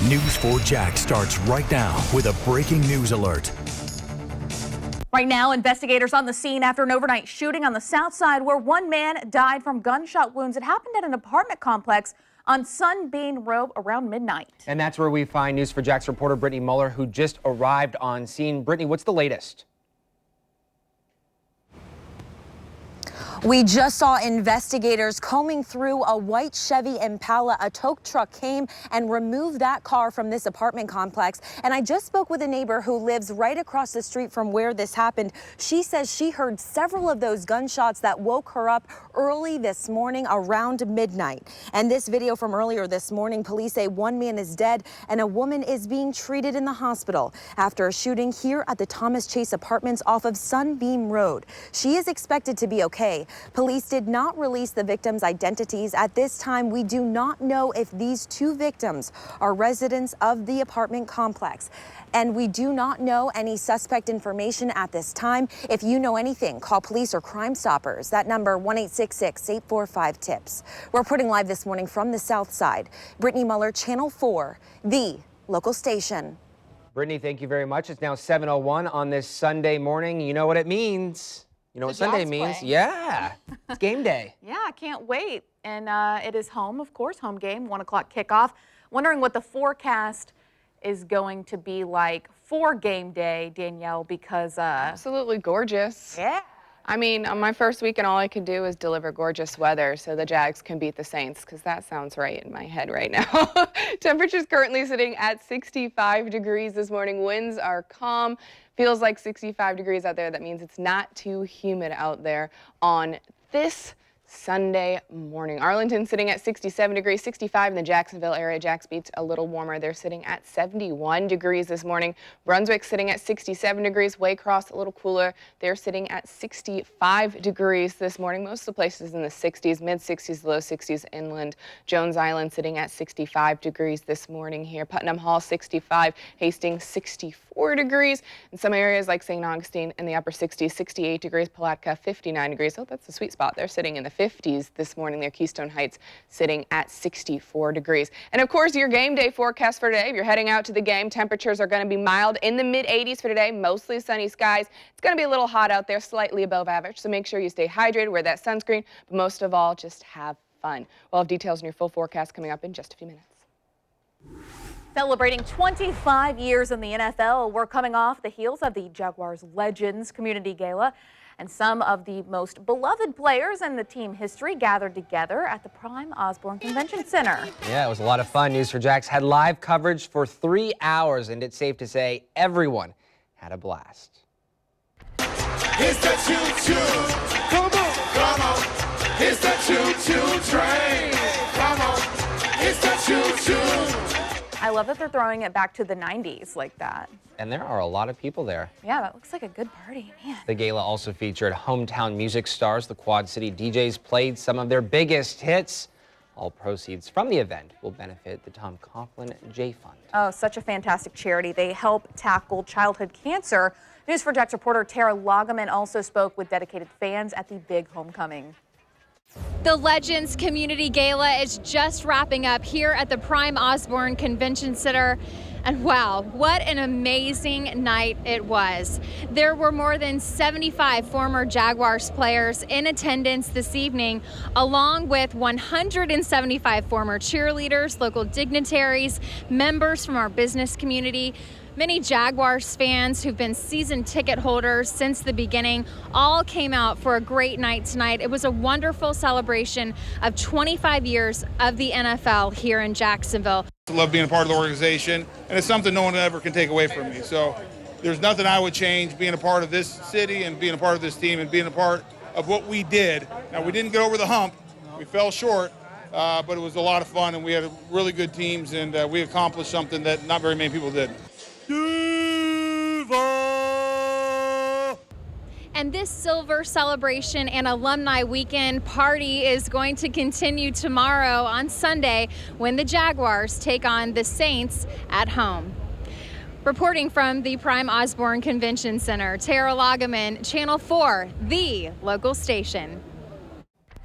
News 4 Jax starts right now with a breaking news alert. Right now, investigators on the scene after an overnight shooting on the south side where one man died from gunshot wounds. It happened at an apartment complex on Sunbeam Road around midnight. And that's where we find News 4 Jax reporter Brittany Muller, who just arrived on scene. Brittany, what's the latest? We just saw investigators combing through a white Chevy Impala. A tow truck came and removed that car from this apartment complex. And I just spoke with a neighbor who lives right across the street from where this happened. She says she heard several of those gunshots that woke her up early this morning around midnight. And this video from earlier this morning, police say one man is dead and a woman is being treated in the hospital after a shooting here at the Thomas Chase Apartments off of Sunbeam Road. She is expected to be okay. Police did not release the victims' identities. At this time, we do not know if these two victims are residents of the apartment complex. And we do not know any suspect information at this time. If you know anything, call police or Crime Stoppers. That number, 1-866-845-TIPS. We're reporting live this morning from the south side. Brittany Muller, Channel 4, the local station. Brittany, thank you very much. It's now 7:01 on this Sunday morning. You know what it means. You know what Sunday means? Yeah, it's game day. Yeah, I can't wait. And it is home, of course, home game, 1 o'clock kickoff. Wondering what the forecast is going to be like for game day, Danielle, because... Absolutely gorgeous. Yeah. I mean, on my first weekend, all I could do is deliver gorgeous weather so the Jags can beat the Saints, because that sounds right in my head right now. Temperatures currently sitting at 65 degrees this morning. Winds are calm. Feels like 65 degrees out there. That means it's not too humid out there on this Sunday morning. Arlington sitting at 67 degrees, 65 in the Jacksonville area. Jax Beach a little warmer. They're sitting at 71 degrees this morning. Brunswick sitting at 67 degrees. Waycross a little cooler. They're sitting at 65 degrees this morning. Most of the places in the 60s, mid 60s, low 60s inland. Jones Island sitting at 65 degrees this morning here. Putnam Hall 65, Hastings 64 degrees. In some areas like St. Augustine in the upper 60s, 68 degrees. Palatka 59 degrees. Oh, that's a sweet spot. They're sitting in the 50s this morning. Their Keystone Heights sitting at 64 degrees. And of course, your game day forecast for today. If you're heading out to the game, temperatures are going to be mild in the mid 80s for today, mostly sunny skies. It's going to be a little hot out there, slightly above average. So make sure you stay hydrated, wear that sunscreen, but most of all, just have fun. We'll have details on your full forecast coming up in just a few minutes. Celebrating 25 years in the NFL, we're coming off the heels of the Jaguars Legends Community Gala. And some of the most beloved players in the team history gathered together at the Prime Osborne Convention Center. Yeah, it was a lot of fun. News 4 Jax had live coverage for 3 hours, and it's safe to say everyone had a blast. It's the choo-choo. Come on. Come on. It's the choo-choo train. Come on. It's the choo-choo. I love that they're throwing it back to the 90s like that. And there are a lot of people there. Yeah, that looks like a good party, man. The gala also featured hometown music stars. The Quad City DJs played some of their biggest hits. All proceeds from the event will benefit the Tom Coughlin J Fund. Oh, such a fantastic charity. They help tackle childhood cancer. News 4 Jax reporter Tara Lagaman also spoke with dedicated fans at the big homecoming. The Legends Community Gala is just wrapping up here at the Prime Osborne Convention Center. And wow, what an amazing night it was. There were more than 75 former Jaguars players in attendance this evening, along with 175 former cheerleaders, local dignitaries, members from our business community. Many Jaguars fans who've been season ticket holders since the beginning all came out for a great night tonight. It was a wonderful celebration of 25 years of the NFL here in Jacksonville. I love being a part of the organization, and it's something no one ever can take away from me. So there's nothing I would change being a part of this city and being a part of this team and being a part of what we did. Now, we didn't get over the hump. We fell short, but it was a lot of fun, and we had really good teams, and we accomplished something that not very many people did. And this silver celebration and alumni weekend party is going to continue tomorrow on Sunday when the Jaguars take on the Saints at home. Reporting from the Prime Osborne Convention Center, Tara Lagaman, Channel 4, the local station.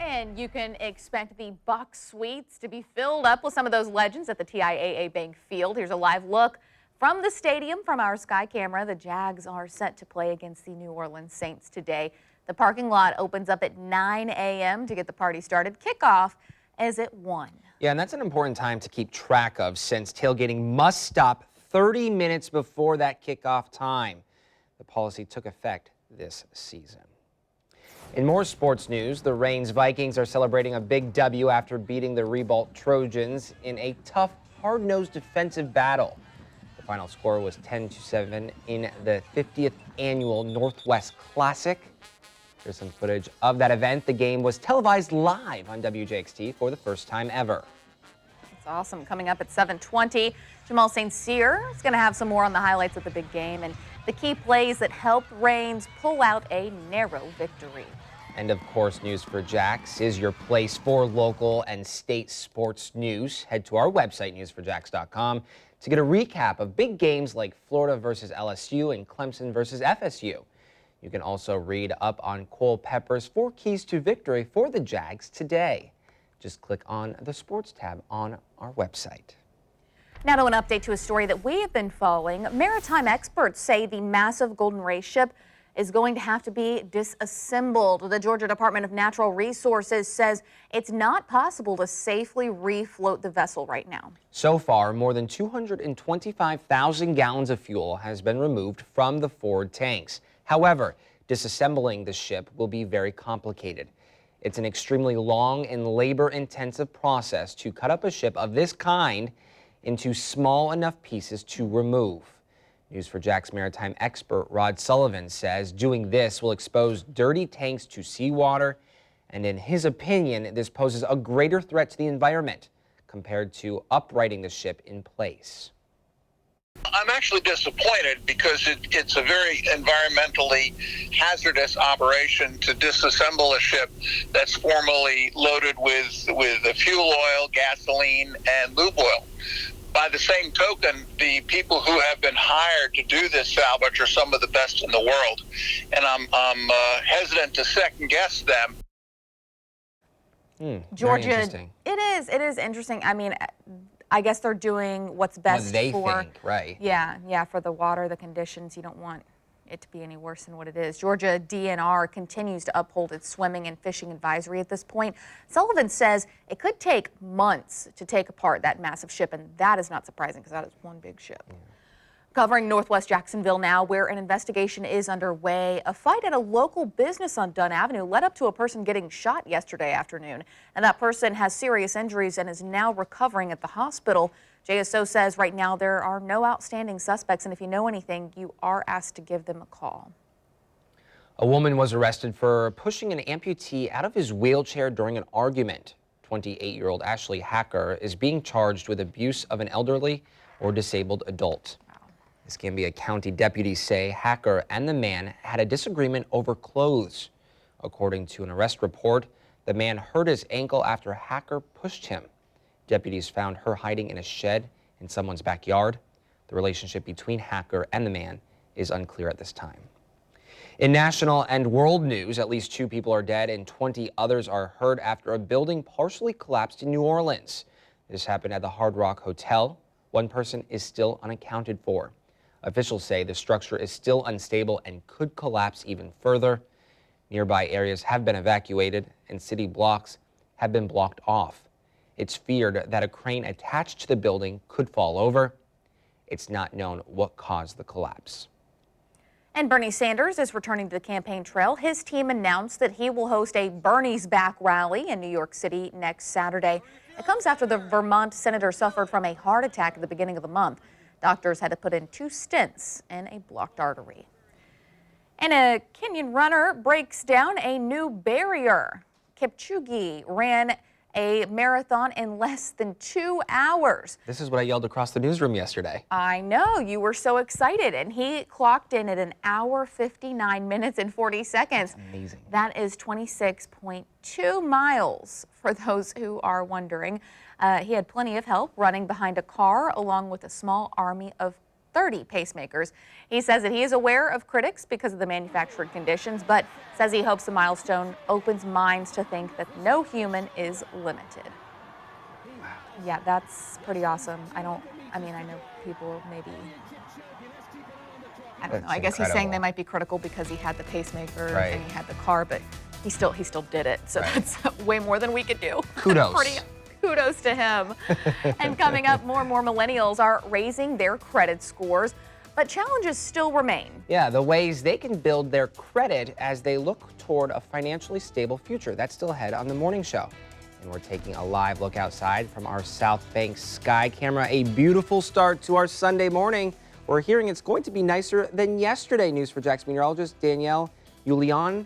And you can expect the Buck Suites to be filled up with some of those legends at the TIAA Bank Field. Here's a live look from the stadium from our Sky Camera. The Jags are set to play against the New Orleans Saints today. The parking lot opens up at 9 a.m. to get the party started. Kickoff is at 1. Yeah, and that's an important time to keep track of since tailgating must stop 30 minutes before that kickoff time. The policy took effect this season. In more sports news, the Reigns Vikings are celebrating a big W after beating the Ribault Trojans in a tough, hard-nosed defensive battle. The final score was 10-7 in the 50th annual Northwest Classic. Here's some footage of that event. The game was televised live on WJXT for the first time ever. That's awesome. Coming up at 7:20, Jamal St. Cyr is going to have some more on the highlights of the big game and the key plays that helped Reigns pull out a narrow victory. And of course, News4Jax is your place for local and state sports news. Head to our website, news4jax.com, to get a recap of big games like Florida versus LSU and Clemson versus FSU. You can also read up on Cole Pepper's 4 keys to victory for the Jags today. Just click on the sports tab on our website. Now to an update to a story that we have been following. Maritime experts say the massive Golden Ray ship is going to have to be disassembled. The Georgia Department of Natural Resources says it's not possible to safely refloat the vessel right now. So far, more than 225,000 gallons of fuel has been removed from the forward tanks. However, disassembling the ship will be very complicated. It's an extremely long and labor-intensive process to cut up a ship of this kind into small enough pieces to remove. News4Jax maritime expert Rod Sullivan says doing this will expose dirty tanks to seawater, and in his opinion, this poses a greater threat to the environment compared to uprighting the ship in place. I'm actually disappointed because it's a very environmentally hazardous operation to disassemble a ship that's formerly loaded with fuel oil, gasoline, and lube oil. By the same token, the people who have been hired to do this salvage are some of the best in the world, and I'm hesitant to second guess them. Georgia, it is interesting. I mean, I guess they're doing what's best what they for, think, right? Yeah, for the water, the conditions. You don't want it to be any worse than what it is. Georgia DNR continues to uphold its swimming and fishing advisory at this point. Sullivan says it could take months to take apart that massive ship, and that is not surprising because that is one big ship. Yeah. Covering Northwest Jacksonville now, where an investigation is underway. A fight at a local business on Dunn Avenue led up to a person getting shot yesterday afternoon. And that person has serious injuries and is now recovering at the hospital. JSO says right now there are no outstanding suspects, and if you know anything, you are asked to give them a call. A woman was arrested for pushing an amputee out of his wheelchair during an argument. 28-year-old Ashley Hacker is being charged with abuse of an elderly or disabled adult. Escambia County deputies say Hacker and the man had a disagreement over clothes. According to an arrest report, the man hurt his ankle after Hacker pushed him. Deputies found her hiding in a shed in someone's backyard. The relationship between Hacker and the man is unclear at this time. In national and world news, at least 2 people are dead and 20 others are hurt after a building partially collapsed in New Orleans. This happened at the Hard Rock Hotel. 1 person is still unaccounted for. Officials say the structure is still unstable and could collapse even further. Nearby areas have been evacuated and city blocks have been blocked off. It's feared that a crane attached to the building could fall over. It's not known what caused the collapse. And Bernie Sanders is returning to the campaign trail. His team announced that he will host a Bernie's Back rally in New York City next Saturday. It comes after the Vermont senator suffered from a heart attack at the beginning of the month. Doctors had to put in 2 stents in a blocked artery. And a Kenyan runner breaks down a new barrier. Kipchoge ran a marathon in less than 2 hours. This is what I yelled across the newsroom yesterday. I know, you were so excited, and he clocked in at 1 hour, 59 minutes and 40 seconds. That's amazing. That is 26.2 miles for those who are wondering. He had plenty of help running behind a car along with a small army of 30 pacemakers. He says that he is aware of critics because of the manufactured conditions, but says he hopes the milestone opens minds to think that no human is limited. Yeah, that's pretty awesome. I know people maybe, I don't know. I guess he's saying they might be critical because he had the pacemaker and he had the car, but he still did it. So that's way more than we could do. Kudos. Kudos to him. And coming up, more and more millennials are raising their credit scores, but challenges still remain. Yeah, the ways they can build their credit as they look toward a financially stable future. That's still ahead on the morning show. And we're taking a live look outside from our South Bank sky camera. A beautiful start to our Sunday morning. We're hearing it's going to be nicer than yesterday. News for Jax meteorologist Danielle Giuliano.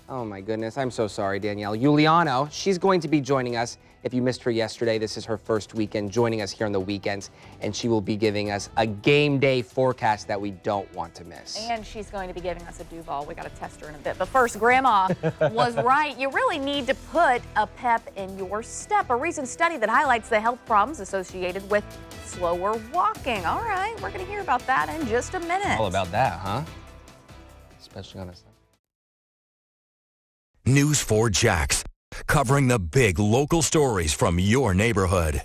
Oh my goodness, I'm so sorry, Danielle. Giuliano, she's going to be joining us. If you missed her yesterday, this is her first weekend joining us here on the weekends, and she will be giving us a game day forecast that we don't want to miss. And she's going to be giving us a Duval. We got to test her in a bit. But first, Grandma was right. You really need to put a pep in your step. A recent study that highlights the health problems associated with slower walking. All right, we're going to hear about that in just a minute. All about that, huh? Especially on a Sunday. News 4 Jax, covering the big local stories from your neighborhood.